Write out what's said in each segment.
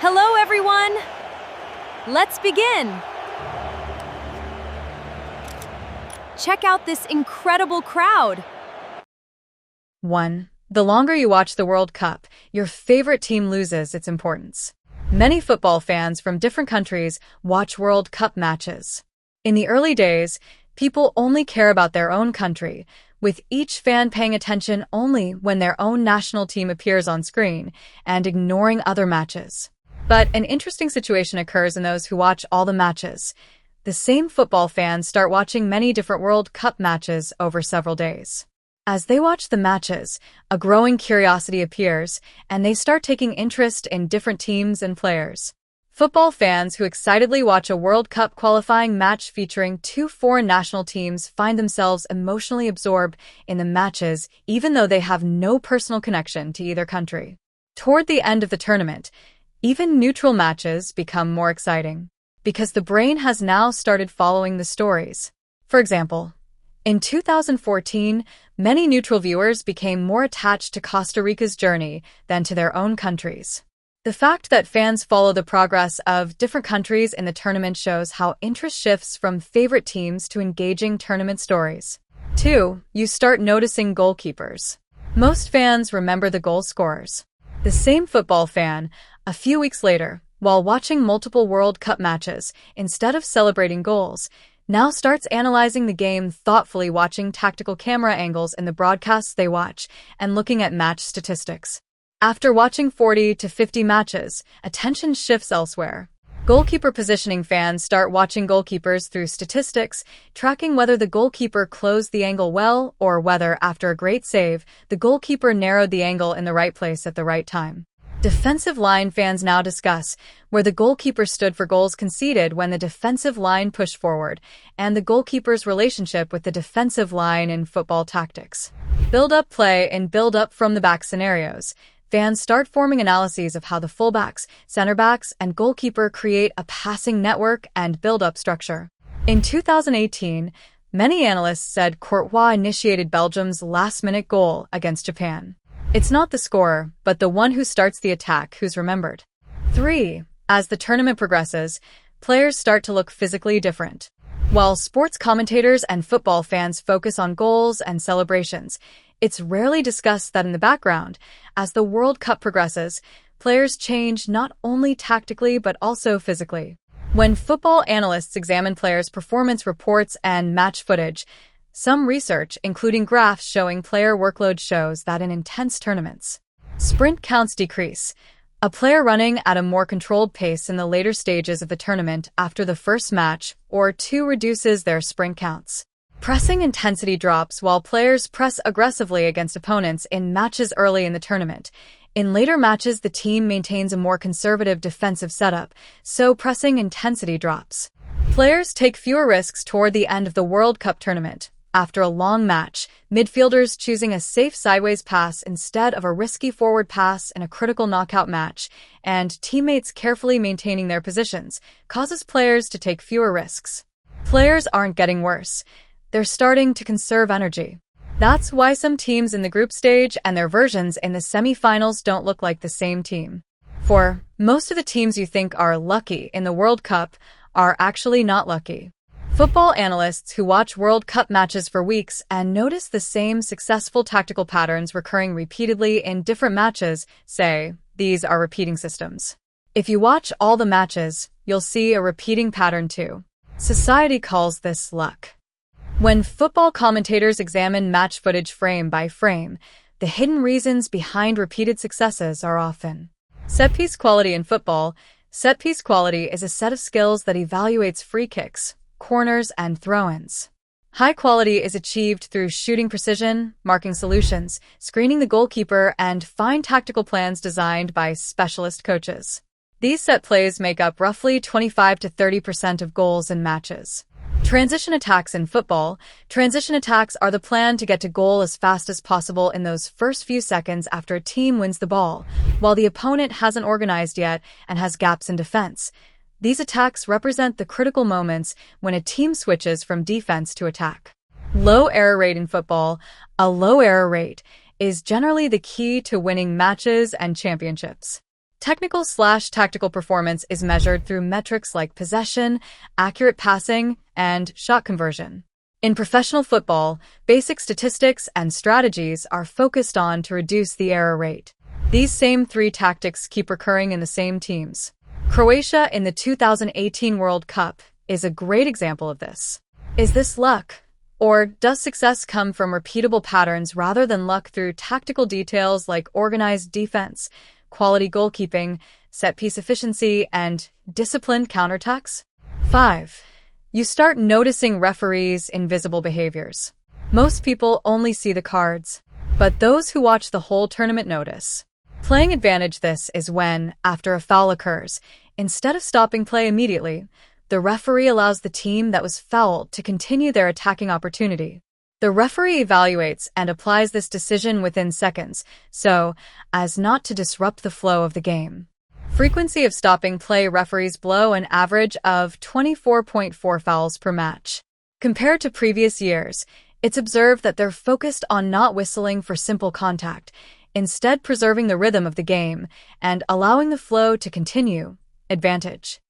Hello, everyone! Let's begin! Check out this incredible crowd! 1. The longer you watch the World Cup, your favorite team loses its importance. Many football fans from different countries watch World Cup matches. In the early days, people only care about their own country, with each fan paying attention only when their own national team appears on screen and ignoring other matches. But an interesting situation occurs in those who watch all the matches. The same football fans start watching many different World Cup matches over several days. As they watch the matches, a growing curiosity appears, and they start taking interest in different teams and players. Football fans who excitedly watch a World Cup qualifying match featuring two foreign national teams find themselves emotionally absorbed in the matches even though they have no personal connection to either country. Toward the end of the tournament, even neutral matches become more exciting, because the brain has now started following the stories. For example, in 2014, many neutral viewers became more attached to Costa Rica's journey than to their own countries. The fact that fans follow the progress of different countries in the tournament shows how interest shifts from favorite teams to engaging tournament stories. 2. You start noticing goalkeepers. Most fans remember the goal scorers. The same football fan, a few weeks later, while watching multiple World Cup matches, instead of celebrating goals, now starts analyzing the game thoughtfully, watching tactical camera angles in the broadcasts they watch and looking at match statistics. After watching 40 to 50 matches, attention shifts elsewhere. Goalkeeper positioning fans start watching goalkeepers through statistics, tracking whether the goalkeeper closed the angle well or whether, after a great save, the goalkeeper narrowed the angle in the right place at the right time. Defensive line fans now discuss where the goalkeeper stood for goals conceded when the defensive line pushed forward, and the goalkeeper's relationship with the defensive line in football tactics. Build-up play in build-up from the back scenarios. Fans start forming analyses of how the fullbacks, center-backs, and goalkeeper create a passing network and build-up structure. In 2018, many analysts said Courtois initiated Belgium's last-minute goal against Japan. It's not the scorer, but the one who starts the attack who's remembered. 3. As the tournament progresses, players start to look physically different. While sports commentators and football fans focus on goals and celebrations, it's rarely discussed that in the background, as the World Cup progresses, players change not only tactically but also physically. When football analysts examine players' performance reports and match footage, some research, including graphs showing player workload, shows that in intense tournaments, sprint counts decrease. A player running at a more controlled pace in the later stages of the tournament after the first match or two reduces their sprint counts. Pressing intensity drops while players press aggressively against opponents in matches early in the tournament. In later matches, the team maintains a more conservative defensive setup, so pressing intensity drops. Players take fewer risks toward the end of the World Cup tournament. After a long match, midfielders choosing a safe sideways pass instead of a risky forward pass in a critical knockout match, and teammates carefully maintaining their positions, causes players to take fewer risks. Players aren't getting worse. They're starting to conserve energy. That's why some teams in the group stage and their versions in the semi-finals don't look like the same team. 4. Most of the teams you think are lucky in the World Cup are actually not lucky. Football analysts who watch World Cup matches for weeks and notice the same successful tactical patterns recurring repeatedly in different matches say these are repeating systems. If you watch all the matches, you'll see a repeating pattern too. Society calls this luck. When football commentators examine match footage frame by frame, the hidden reasons behind repeated successes are often set-piece quality in football. Set-piece quality is a set of skills that evaluates free kicks, corners, and throw-ins. High quality is achieved through shooting precision, marking solutions, screening the goalkeeper, and fine tactical plans designed by specialist coaches. These set plays make up roughly 25 to 30% of goals in matches. Transition attacks in football. Transition attacks are the plan to get to goal as fast as possible in those first few seconds after a team wins the ball, while the opponent hasn't organized yet and has gaps in defense. These attacks represent the critical moments when a team switches from defense to attack. Low error rate in football. A low error rate is generally the key to winning matches and championships. Technical/tactical performance is measured through metrics like possession, accurate passing, and shot conversion. In professional football, basic statistics and strategies are focused on to reduce the error rate. These same three tactics keep recurring in the same teams. Croatia in the 2018 World Cup is a great example of this. Is this luck? Or does success come from repeatable patterns rather than luck through tactical details like organized defense, quality goalkeeping, set-piece efficiency, and disciplined counterattacks? 5. You start noticing referees' invisible behaviors. Most people only see the cards, but those who watch the whole tournament notice. Playing advantage this is when, after a foul occurs, instead of stopping play immediately, the referee allows the team that was fouled to continue their attacking opportunity. The referee evaluates and applies this decision within seconds, so as not to disrupt the flow of the game. Frequency of stopping play: referees blow an average of 24.4 fouls per match. Compared to previous years, it's observed that they're focused on not whistling for simple contact, instead preserving the rhythm of the game and allowing the flow to continue. Advantage.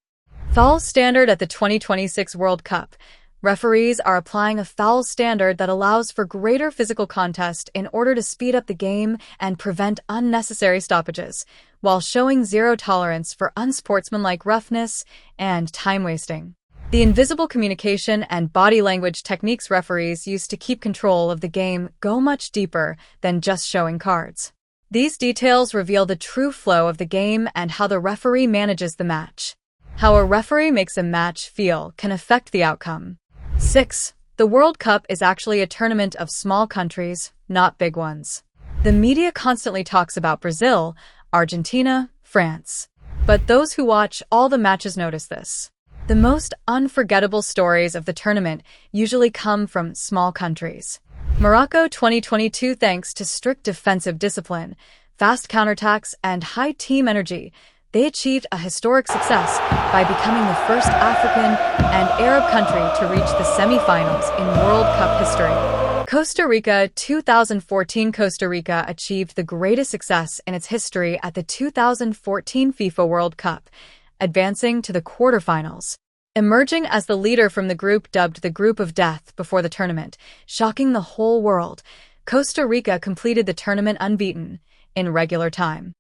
Foul standard at the 2026 World Cup. Referees are applying a foul standard that allows for greater physical contest in order to speed up the game and prevent unnecessary stoppages, while showing zero tolerance for unsportsmanlike roughness and time wasting. The invisible communication and body language techniques referees use to keep control of the game go much deeper than just showing cards. These details reveal the true flow of the game and how the referee manages the match. How a referee makes a match feel can affect the outcome. 6. The World Cup is actually a tournament of small countries, not big ones. The media constantly talks about Brazil, Argentina, France. But those who watch all the matches notice this. The most unforgettable stories of the tournament usually come from small countries. Morocco 2022, thanks to strict defensive discipline, fast counterattacks, and high team energy, they achieved a historic success by becoming the first African and Arab country to reach the semi-finals in World Cup history. Costa Rica 2014, Costa Rica achieved the greatest success in its history at the 2014 FIFA World Cup, advancing to the quarterfinals. Emerging as the leader from the group dubbed the Group of Death before the tournament, shocking the whole world, Costa Rica completed the tournament unbeaten in regular time.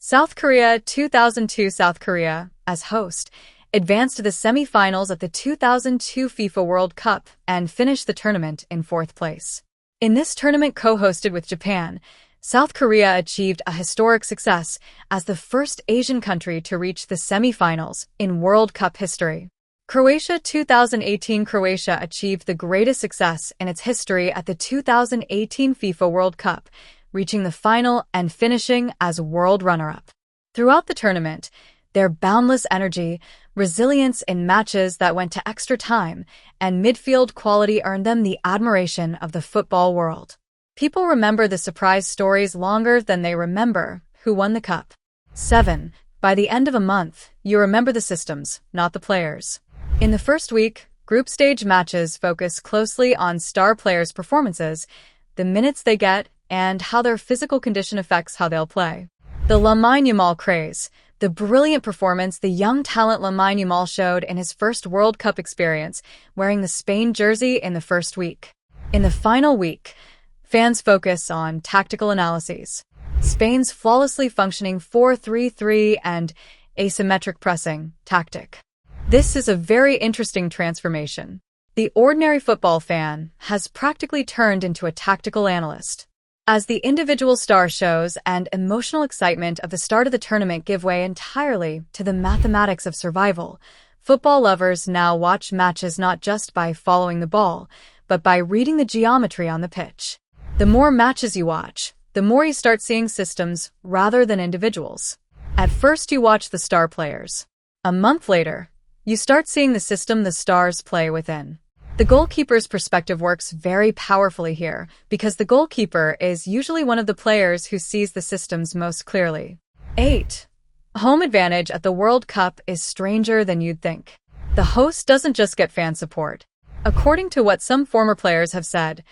South Korea 2002, South Korea, as host, advanced to the semi-finals at the 2002 FIFA World Cup and finished the tournament in 4th place. In this tournament co-hosted with Japan, South Korea achieved a historic success as the first Asian country to reach the semi-finals in World Cup history. Croatia 2018, Croatia achieved the greatest success in its history at the 2018 FIFA World Cup, reaching the final and finishing as world runner-up. Throughout the tournament, their boundless energy, resilience in matches that went to extra time, and midfield quality earned them the admiration of the football world. People remember the surprise stories longer than they remember who won the cup. 7. By the end of a month, you remember the systems, not the players. In the first week, group stage matches focus closely on star players' performances, the minutes they get, and how their physical condition affects how they'll play. The Lamine Yamal craze. The brilliant performance the young talent Lamine Yamal showed in his first World Cup experience, wearing the Spain jersey in the first week. In the final week, fans focus on tactical analyses. Spain's flawlessly functioning 4-3-3 and asymmetric pressing tactic. This is a very interesting transformation. The ordinary football fan has practically turned into a tactical analyst. As the individual star shows and emotional excitement of the start of the tournament give way entirely to the mathematics of survival, football lovers now watch matches not just by following the ball, but by reading the geometry on the pitch. The more matches you watch, the more you start seeing systems rather than individuals. At first you watch the star players. A month later, you start seeing the system the stars play within. The goalkeeper's perspective works very powerfully here because the goalkeeper is usually one of the players who sees the systems most clearly. 8. Home advantage at the World Cup is stranger than you'd think. The host doesn't just get fan support. According to what some former players have said,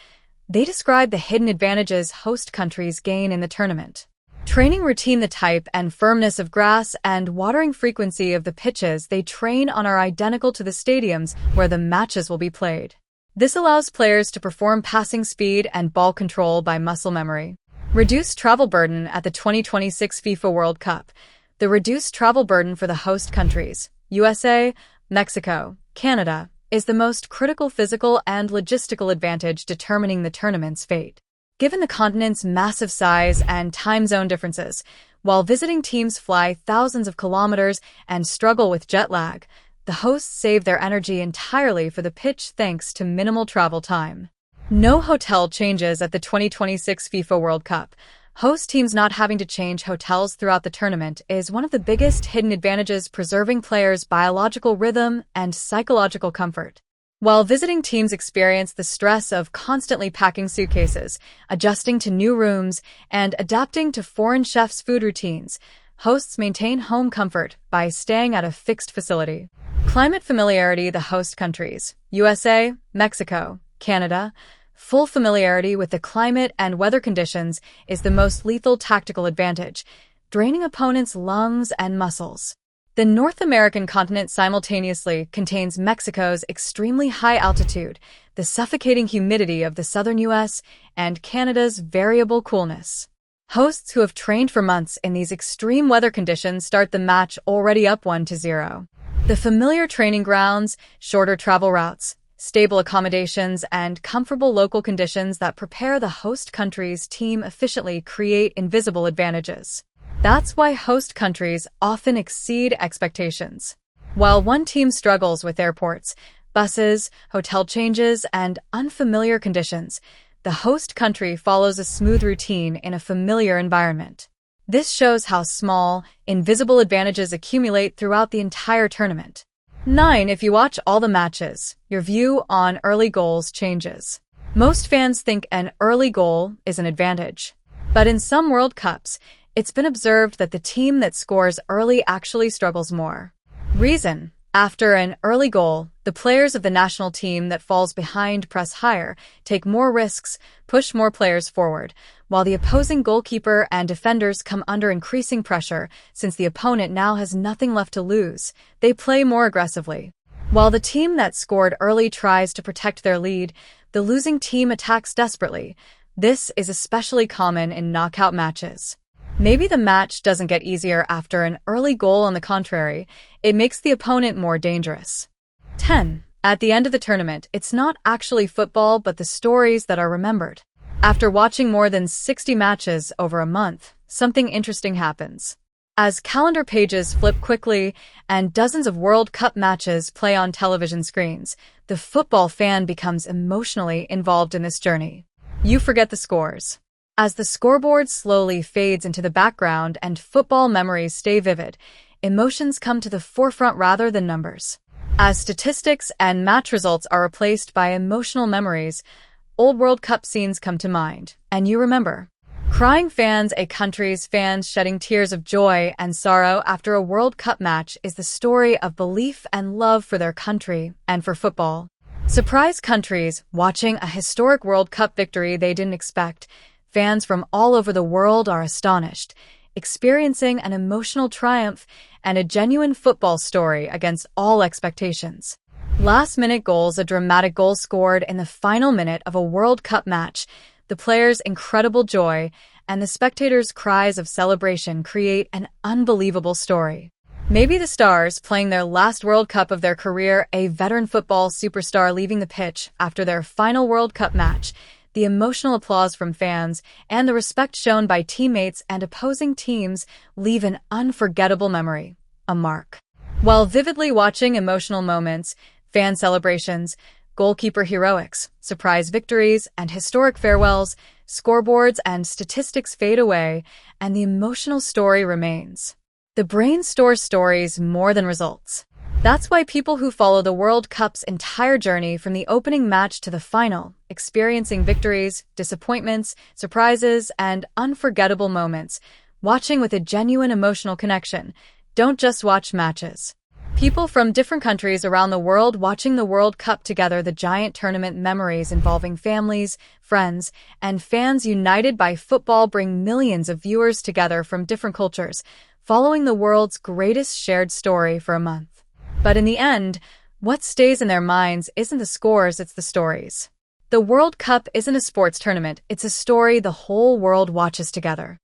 they describe the hidden advantages host countries gain in the tournament. Training routine, the type and firmness of grass and watering frequency of the pitches they train on are identical to the stadiums where the matches will be played. This allows players to perform passing speed and ball control by muscle memory. Reduced travel burden at the 2026 FIFA World Cup. The reduced travel burden for the host countries, USA, Mexico, Canada, is the most critical physical and logistical advantage determining the tournament's fate. Given the continent's massive size and time zone differences, while visiting teams fly thousands of kilometers and struggle with jet lag, the hosts save their energy entirely for the pitch thanks to minimal travel time. No hotel changes at the 2026 FIFA World Cup. Host teams not having to change hotels throughout the tournament is one of the biggest hidden advantages, preserving players' biological rhythm and psychological comfort. While visiting teams experience the stress of constantly packing suitcases, adjusting to new rooms, and adapting to foreign chefs' food routines, hosts maintain home comfort by staying at a fixed facility. Climate familiarity, the host countries, USA, Mexico, Canada. Full familiarity with the climate and weather conditions is the most lethal tactical advantage, draining opponents' lungs and muscles. The North American continent simultaneously contains Mexico's extremely high altitude, the suffocating humidity of the southern U.S., and Canada's variable coolness. Hosts who have trained for months in these extreme weather conditions start the match already up 1-0. The familiar training grounds, shorter travel routes, stable accommodations, and comfortable local conditions that prepare the host country's team efficiently create invisible advantages. That's why host countries often exceed expectations. While one team struggles with airports, buses, hotel changes, and unfamiliar conditions, the host country follows a smooth routine in a familiar environment. This shows how small, invisible advantages accumulate throughout the entire tournament. 9. If you watch all the matches, your view on early goals changes. Most fans think an early goal is an advantage. But in some World Cups, it's been observed that the team that scores early actually struggles more. Reason: after an early goal, the players of the national team that falls behind press higher, take more risks, push more players forward, while the opposing goalkeeper and defenders come under increasing pressure since the opponent now has nothing left to lose. They play more aggressively. While the team that scored early tries to protect their lead, the losing team attacks desperately. This is especially common in knockout matches. Maybe the match doesn't get easier after an early goal. On the contrary, it makes the opponent more dangerous. 10. At the end of the tournament, it's not actually football but the stories that are remembered. After watching more than 60 matches over a month, something interesting happens. As calendar pages flip quickly and dozens of World Cup matches play on television screens, the football fan becomes emotionally involved in this journey. You forget the scores. As the scoreboard slowly fades into the background and football memories stay vivid, emotions come to the forefront rather than numbers. As statistics and match results are replaced by emotional memories, old World Cup scenes come to mind, and you remember. Crying fans, a country's fans shedding tears of joy and sorrow after a World Cup match, is the story of belief and love for their country and for football. Surprise countries watching a historic World Cup victory they didn't expect. Fans from all over the world are astonished, experiencing an emotional triumph and a genuine football story against all expectations. Last-minute goals, a dramatic goal scored in the final minute of a World Cup match. The players' incredible joy and the spectators' cries of celebration create an unbelievable story. Maybe the stars playing their last World Cup of their career, a veteran football superstar leaving the pitch after their final World Cup match, the emotional applause from fans, and the respect shown by teammates and opposing teams leave an unforgettable memory, a mark. While vividly watching emotional moments, fan celebrations, goalkeeper heroics, surprise victories, and historic farewells, scoreboards and statistics fade away, and the emotional story remains. The brain stores stories more than results. That's why people who follow the World Cup's entire journey from the opening match to the final, experiencing victories, disappointments, surprises, and unforgettable moments, watching with a genuine emotional connection, don't just watch matches. People from different countries around the world watching the World Cup together, the giant tournament memories involving families, friends, and fans united by football bring millions of viewers together from different cultures, following the world's greatest shared story for a month. But in the end, what stays in their minds isn't the scores, it's the stories. The World Cup isn't a sports tournament, it's a story the whole world watches together.